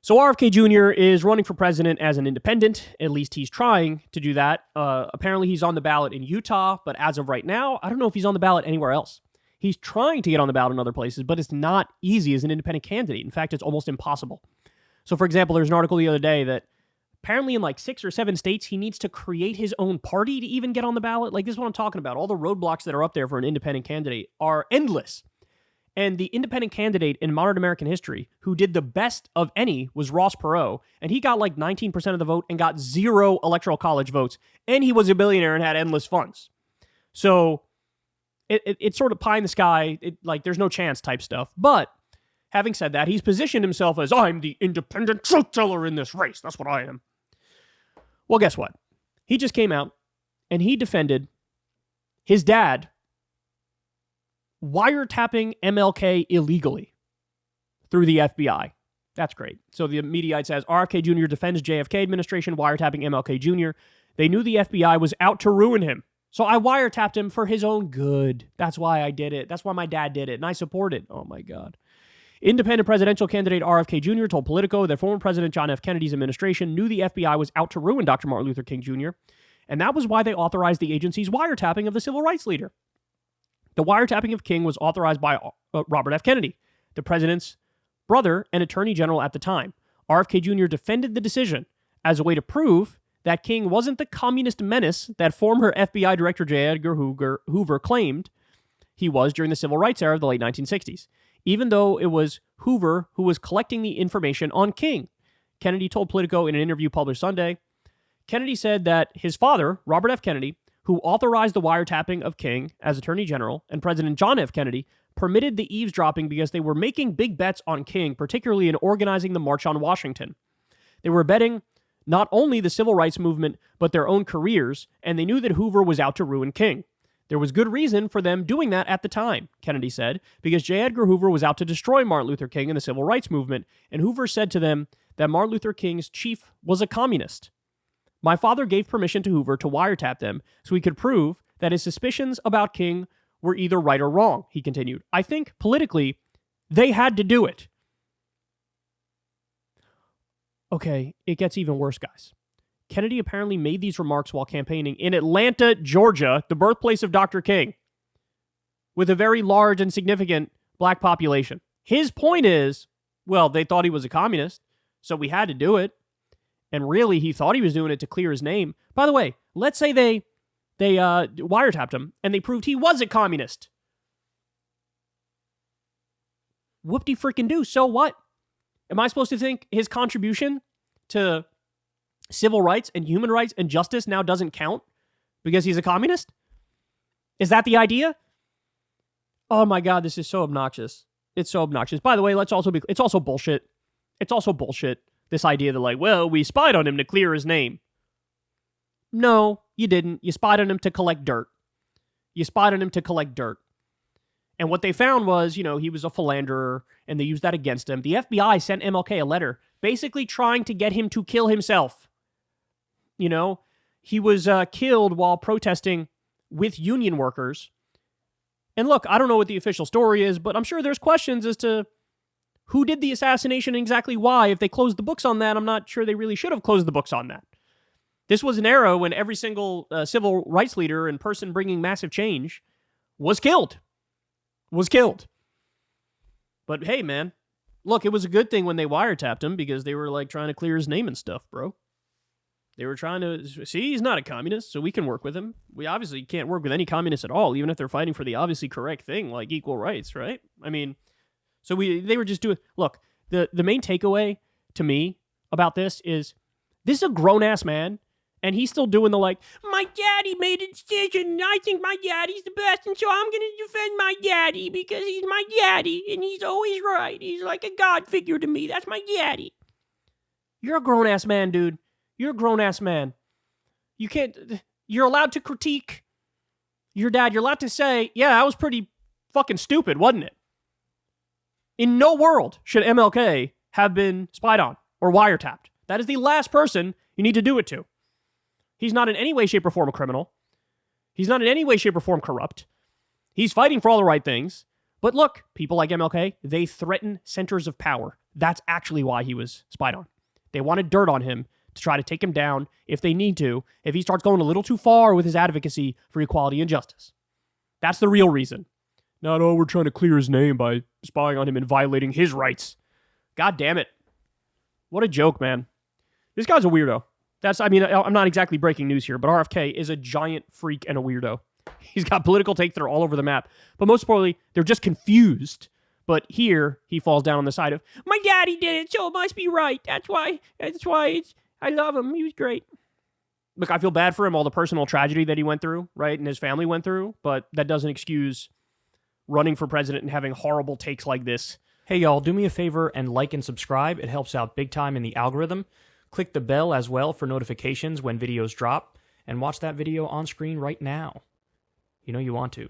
So RFK Jr. is running for president as an independent. At least he's trying to do that. Apparently he's on the ballot in Utah, but as of right now, I don't know if he's on the ballot anywhere else. He's trying to get on the ballot in other places, but it's not easy as an independent candidate. In fact, it's almost impossible. So for example, there's an article the other day that apparently in like 6 or 7 states, he needs to create his own party to even get on the ballot. Like, this is what I'm talking about. All the roadblocks that are up there for an independent candidate are endless. And the independent candidate in modern American history who did the best of any was Ross Perot. And he got like 19% of the vote and got 0 electoral college votes. And he was a billionaire and had endless funds. So it's sort of pie in the sky. Like, there's no chance type stuff. But having said that, he's positioned himself as, I'm the independent truth teller in this race. That's what I am. Well, guess what? He just came out and he defended his dad wiretapping MLK illegally through the FBI. That's great. So the Mediaite says, RFK Jr. defends JFK administration wiretapping MLK Jr. They knew the FBI was out to ruin him. So I wiretapped him for his own good. That's why I did it. That's why my dad did it. And I support it. Oh my God. Independent presidential candidate RFK Jr. told Politico that former President John F. Kennedy's administration knew the FBI was out to ruin Dr. Martin Luther King Jr., and that was why they authorized the agency's wiretapping of the civil rights leader. The wiretapping of King was authorized by Robert F. Kennedy, the president's brother and attorney general at the time. RFK Jr. defended the decision as a way to prove that King wasn't the communist menace that former FBI Director J. Edgar Hoover claimed he was during the civil rights era of the late 1960s, even though it was Hoover who was collecting the information on King. Kennedy told Politico in an interview published Sunday. Kennedy said that his father, Robert F. Kennedy, who authorized the wiretapping of King as Attorney General, and President John F. Kennedy permitted the eavesdropping because they were making big bets on King, particularly in organizing the March on Washington. They were betting not only the civil rights movement, but their own careers, and they knew that Hoover was out to ruin King. There was good reason for them doing that at the time, Kennedy said, because J. Edgar Hoover was out to destroy Martin Luther King and the civil rights movement, and Hoover said to them that Martin Luther King's chief was a communist. My father gave permission to Hoover to wiretap them so he could prove that his suspicions about King were either right or wrong, he continued. I think, politically, they had to do it. Okay, it gets even worse, guys. Kennedy apparently made these remarks while campaigning in Atlanta, Georgia, the birthplace of Dr. King, with a very large and significant black population. His point is, well, they thought he was a communist, so we had to do it. And really, he thought he was doing it to clear his name. By the way, let's say they wiretapped him and they proved he was a communist. Whoop-de-freaking-do, so what? Am I supposed to think his contribution to civil rights and human rights and justice now doesn't count because he's a communist? Is that the idea? Oh my God, this is so obnoxious. It's so obnoxious. By the way, it's also bullshit. It's also bullshit. This idea that like, well, we spied on him to clear his name. No, you didn't. You spied on him to collect dirt. And what they found was, he was a philanderer, and they used that against him. The FBI sent MLK a letter basically trying to get him to kill himself. He was killed while protesting with union workers. And look, I don't know what the official story is, but I'm sure there's questions as to who did the assassination and exactly why. If they closed the books on that, I'm not sure they really should have closed the books on that. This was an era when every single civil rights leader and person bringing massive change was killed. But hey, man, look, it was a good thing when they wiretapped him because they were like trying to clear his name and stuff, bro. They were trying to see he's not a communist, so we can work with him. We obviously can't work with any communists at all, even if they're fighting for the obviously correct thing, like equal rights, right? I mean, so they were just doing. Look, the main takeaway to me about this is a grown-ass man, and he's still doing the like, my daddy made a decision, and I think my daddy's the best, and so I'm going to defend my daddy because he's my daddy, and he's always right. He's like a god figure to me. That's my daddy. You're a grown-ass man, dude. You're a grown-ass man. You're allowed to critique your dad. You're allowed to say, yeah, that was pretty fucking stupid, wasn't it? In no world should MLK have been spied on or wiretapped. That is the last person you need to do it to. He's not in any way, shape, or form a criminal. He's not in any way, shape, or form corrupt. He's fighting for all the right things. But look, people like MLK, they threaten centers of power. That's actually why he was spied on. They wanted dirt on him to try to take him down if they need to, if he starts going a little too far with his advocacy for equality and justice. That's the real reason. Not, oh, we're trying to clear his name by spying on him and violating his rights. God damn it. What a joke, man. This guy's a weirdo. I'm not exactly breaking news here, but RFK is a giant freak and a weirdo. He's got political takes that are all over the map. But most importantly, they're just confused. But here, he falls down on the side of, my daddy did it, so it must be right. That's why I love him. He was great. Look, I feel bad for him, all the personal tragedy that he went through, right, and his family went through, but that doesn't excuse running for president and having horrible takes like this. Hey, y'all, do me a favor and like and subscribe. It helps out big time in the algorithm. Click the bell as well for notifications when videos drop, and watch that video on screen right now. You know you want to.